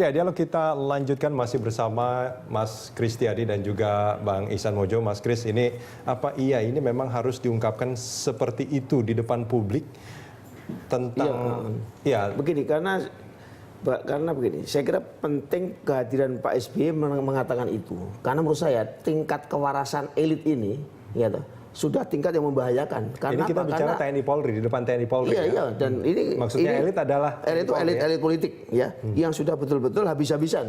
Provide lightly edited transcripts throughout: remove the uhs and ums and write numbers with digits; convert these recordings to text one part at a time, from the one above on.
Ya, dialog kita lanjutkan masih bersama Mas Kristiadi dan juga Bang Ihsan Mojo. Mas Kris, ini apa iya ini memang harus diungkapkan seperti itu di depan publik tentang begini, karena begini, saya kira penting kehadiran Pak SBY mengatakan itu. Karena menurut saya tingkat kewarasan elit ini ya sudah tingkat yang membahayakan. Karena ini kita bicara TNI Polri, di depan TNI Polri. Iya, dan ini maksudnya elit adalah elit politik ya, yang sudah betul-betul habis-habisan.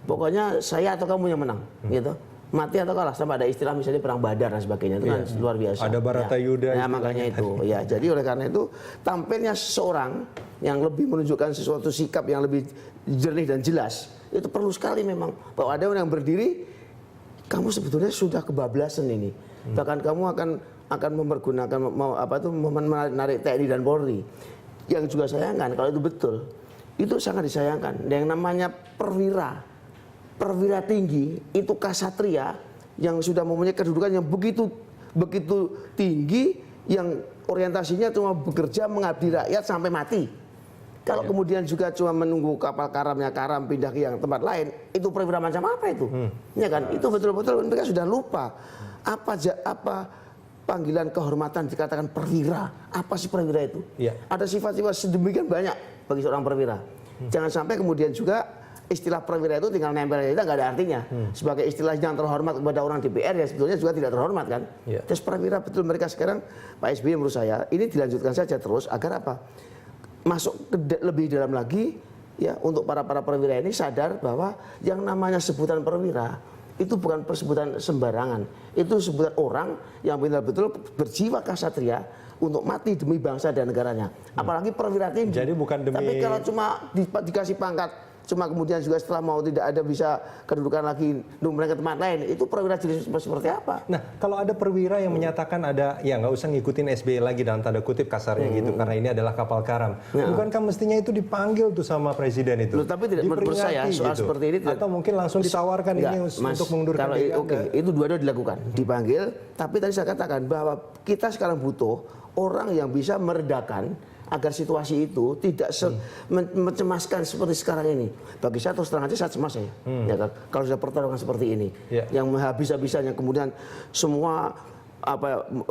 Pokoknya saya atau kamu yang menang, gitu. Mati atau kalah, sama ada istilah misalnya perang Badar dan sebagainya, itu kan luar biasa. Ada Baratayuda. Ya, makanya itu. Ya, jadi oleh karena itu tampilnya seseorang yang lebih menunjukkan sesuatu sikap yang lebih jernih dan jelas, itu perlu sekali memang bahwa ada orang yang berdiri, kamu sebetulnya sudah kebablasan ini. Bahkan kamu akan mempergunakan menarik TNI dan Polri. Yang juga sayangkan kalau itu betul, itu sangat disayangkan. Yang namanya perwira tinggi itu kasatria yang sudah mempunyai kedudukan yang begitu tinggi, yang orientasinya cuma bekerja mengabdi rakyat sampai mati. Kalau kemudian juga cuma menunggu kapal karamnya karam pindah ke yang tempat lain, itu perwira macam apa itu? Ya kan, itu betul-betul mereka sudah lupa. Apa panggilan kehormatan dikatakan perwira? Apa sih perwira itu? Ada sifat-sifat sedemikian banyak bagi seorang perwira. Jangan sampai kemudian juga istilah perwira itu tinggal nempel kita nggak ada artinya. Sebagai istilah yang terhormat kepada orang DPR ya sebetulnya juga tidak terhormat kan. Terus perwira betul mereka sekarang Pak SBY menurut saya ini dilanjutkan saja terus agar apa? Masuk lebih dalam lagi ya untuk para perwira ini sadar bahwa yang namanya sebutan perwira itu bukan persebutan sembarangan. Itu sebutan orang yang benar-betul berjiwa kasatria untuk mati demi bangsa dan negaranya. Apalagi perwira tinggi. Jadi bukan demi... Tapi kalau cuma dikasih pangkat, cuma kemudian juga setelah mau tidak ada bisa kedudukan lagi mereka ke tempat lain, itu perwira jenis seperti apa? Nah, kalau ada perwira yang menyatakan ada, ya nggak usah ngikutin SBY lagi dalam tanda kutip kasarnya gitu, karena ini adalah kapal karam. Bukankah mestinya itu dipanggil tuh sama presiden itu? Loh, tapi tidak menurut saya soal gitu. Seperti ini atau mungkin langsung ditawarkan ini untuk mengundurkan diri. Itu dua-dua dilakukan, dipanggil. Tapi tadi saya katakan bahwa kita sekarang butuh orang yang bisa meredakan agar situasi itu tidak mencemaskan seperti sekarang ini. Bagi saya terus terang aja saya cemas ya. Ya kan? Kalau sudah pertarungan seperti ini, yang habis-habisan, yang kemudian semua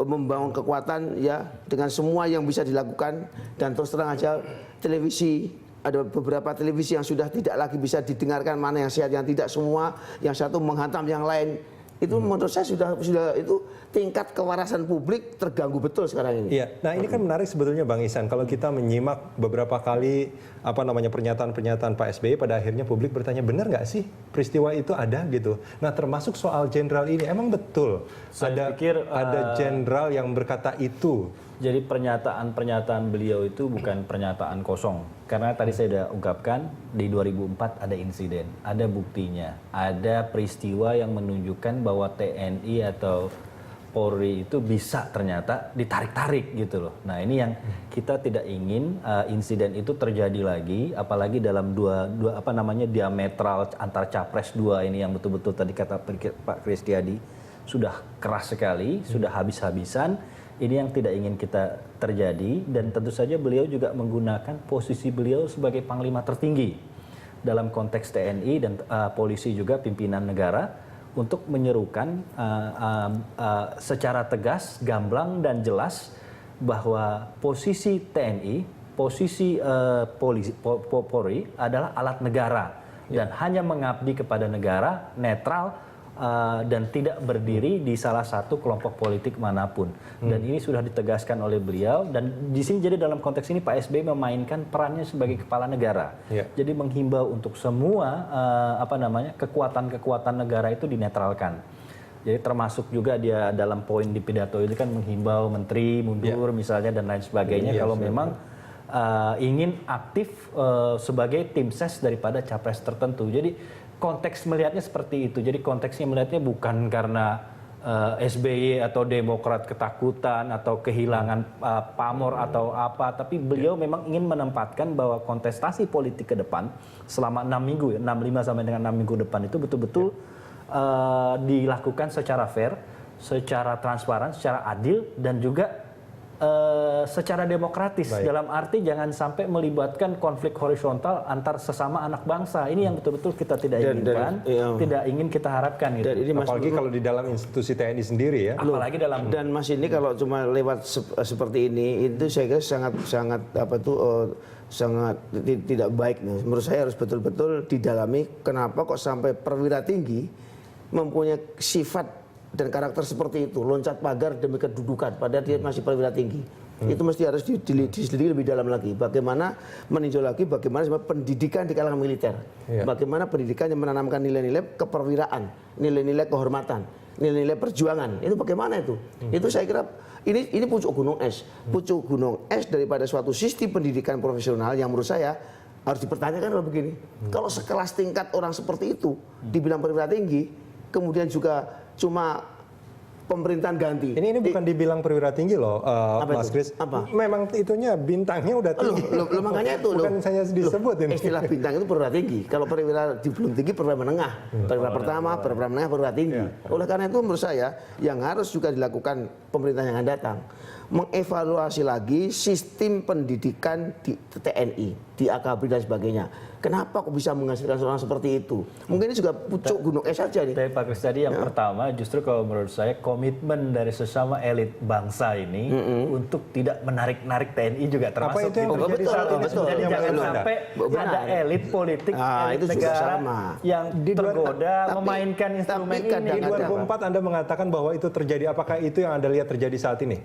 membangun kekuatan ya dengan semua yang bisa dilakukan, dan terus terang aja televisi, ada beberapa televisi yang sudah tidak lagi bisa didengarkan mana yang sehat yang tidak, semua yang satu menghantam yang lain. Itu menurut saya sudah itu tingkat kewarasan publik terganggu betul sekarang ini. Iya. Nah, ini kan menarik sebetulnya Bang Ihsan, kalau kita menyimak beberapa kali pernyataan-pernyataan Pak SBY, pada akhirnya publik bertanya, benar nggak sih peristiwa itu ada gitu. Nah, termasuk soal jenderal ini, emang betul ada jenderal yang berkata itu. Jadi pernyataan beliau itu bukan pernyataan kosong. Karena tadi saya sudah ungkapkan, di 2004 ada insiden, ada buktinya, ada peristiwa yang menunjukkan bahwa TNI atau Polri itu bisa ternyata ditarik-tarik gitu loh. Nah, ini yang kita tidak ingin insiden itu terjadi lagi, apalagi dalam diametral antar capres dua ini yang betul-betul tadi kata Pak Kristiadi sudah keras sekali, sudah habis-habisan. Ini yang tidak ingin kita terjadi, dan tentu saja beliau juga menggunakan posisi beliau sebagai panglima tertinggi dalam konteks TNI dan polisi juga pimpinan negara untuk menyerukan secara tegas, gamblang dan jelas bahwa posisi TNI, posisi Polri adalah alat negara dan hanya mengabdi kepada negara, netral, dan tidak berdiri di salah satu kelompok politik manapun. Dan ini sudah ditegaskan oleh beliau, dan di sini jadi dalam konteks ini Pak SBY memainkan perannya sebagai kepala negara. Jadi menghimbau untuk semua kekuatan-kekuatan negara itu dinetralkan. Jadi termasuk juga dia dalam poin di pidato itu kan menghimbau menteri mundur misalnya dan lain sebagainya kalau memang ingin aktif sebagai tim ses daripada capres tertentu. Jadi konteks melihatnya seperti itu. Jadi konteksnya melihatnya bukan karena SBY atau Demokrat ketakutan atau kehilangan pamor atau apa, tapi beliau memang ingin menempatkan bahwa kontestasi politik ke depan selama 6 minggu, 5 sampai dengan 6 minggu depan itu betul-betul dilakukan secara fair, secara transparan, secara adil, dan juga secara demokratis. Baik. Dalam arti jangan sampai melibatkan konflik horizontal antar sesama anak bangsa. Ini yang betul-betul kita tidak inginkan, tidak ingin kita harapkan gitu. Dan ini Mas Apalagi kalau di dalam institusi TNI sendiri ya. Apalagi dalam Dan Mas ini kalau cuma lewat seperti ini itu saya kira sangat sangat tidak baik nih. Menurut saya harus betul-betul didalami kenapa kok sampai perwira tinggi mempunyai sifat dan karakter seperti itu, loncat pagar demi kedudukan padahal dia masih perwira tinggi. Itu mesti harus diselidiki lebih dalam lagi. Bagaimana meninjau lagi bagaimana pendidikan di kalangan militer. Bagaimana pendidikan yang menanamkan nilai-nilai keperwiraan, nilai-nilai kehormatan, nilai-nilai perjuangan. Itu bagaimana itu? Itu saya kira ini pucuk gunung es. Pucuk gunung es daripada suatu sistem pendidikan profesional yang menurut saya harus dipertanyakan kalau begini. Kalau sekelas tingkat orang seperti itu dibilang perwira tinggi, kemudian juga cuma pemerintahan ganti. Ini bukan dibilang perwira tinggi loh, Mas Kris. Apa? Memang itunya bintangnya udah tinggi. Loh, makanya itu bukan hanya disebut ini. Istilah bintang itu perwira tinggi. Kalau perwira di belum tinggi perwira menengah. Perwira pertama, perwira menengah, perwira tinggi. Oleh karena itu menurut saya yang harus juga dilakukan pemerintah yang akan datang mengevaluasi lagi sistem pendidikan di TNI, di AKABRI dan sebagainya. Kenapa kok bisa menghasilkan seorang seperti itu? Mungkin ini juga pucuk gunung es saja nih. Tapi Pak Kris tadi yang pertama justru kalau menurut saya komitmen dari sesama elit bangsa ini untuk tidak menarik-narik TNI juga termasuk Apa itu yang gitu. terjadi saat ini? Jadi Yang jangan benar. sampai ada elit politik, elit itu juga negara sama. yang tergoda Tapi- memainkan instrumen tapi ini. Di kadang-kadang 2004 Anda mengatakan bahwa itu terjadi. Apakah itu yang Anda lihat terjadi saat ini?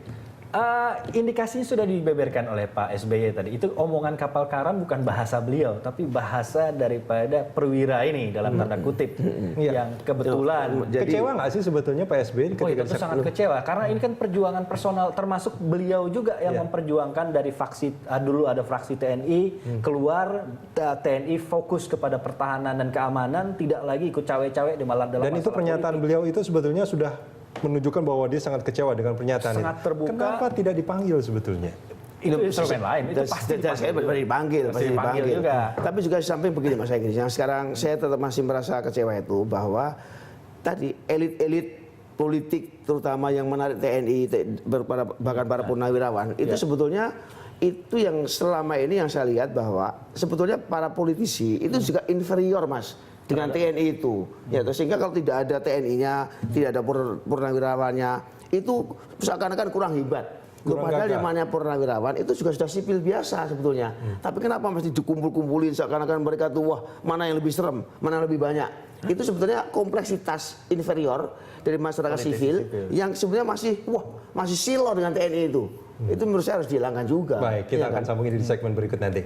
Indikasinya sudah dibeberkan oleh Pak SBY tadi. Itu omongan kapal karam bukan bahasa beliau, tapi bahasa daripada perwira ini dalam tanda kutip yang kebetulan. Kecewa nggak sih sebetulnya Pak SBY Oh, ketika itu sangat kecewa karena ini kan perjuangan personal, termasuk beliau juga yang memperjuangkan dari faksi dulu ada fraksi TNI keluar, TNI fokus kepada pertahanan dan keamanan, tidak lagi ikut cawe-cawe di malam dalam Dan itu masalah pernyataan politik. beliau itu sebetulnya sudah menunjukkan bahwa dia sangat kecewa dengan pernyataan Sangat itu. terbuka. Kenapa tidak dipanggil sebetulnya? Itu instrumen lain, itu pasti saya dipanggil, pasti dipanggil dipanggil. juga. Tapi juga sampai begini Mas Egris, yang sekarang saya tetap masih merasa kecewa itu bahwa tadi elit-elit politik terutama yang menarik TNI, bahkan para purnawirawan itu sebetulnya itu yang selama ini yang saya lihat bahwa sebetulnya para politisi itu juga inferior Mas dengan TNI itu. Ya, sehingga kalau tidak ada TNI-nya, tidak ada purnawirawannya, itu seakan-akan kurang hebat. Padahal yang namanya purnawirawan itu juga sudah sipil biasa sebetulnya. Tapi kenapa mesti dikumpul-kumpulin seakan-akan mereka tuh wah mana yang lebih serem, mana yang lebih banyak. Itu sebetulnya kompleksitas inferior dari masyarakat sipil yang sebenarnya masih silau dengan TNI itu. Itu menurut saya harus dihilangkan juga. Baik, kita akan sambung ini di segmen berikut nanti.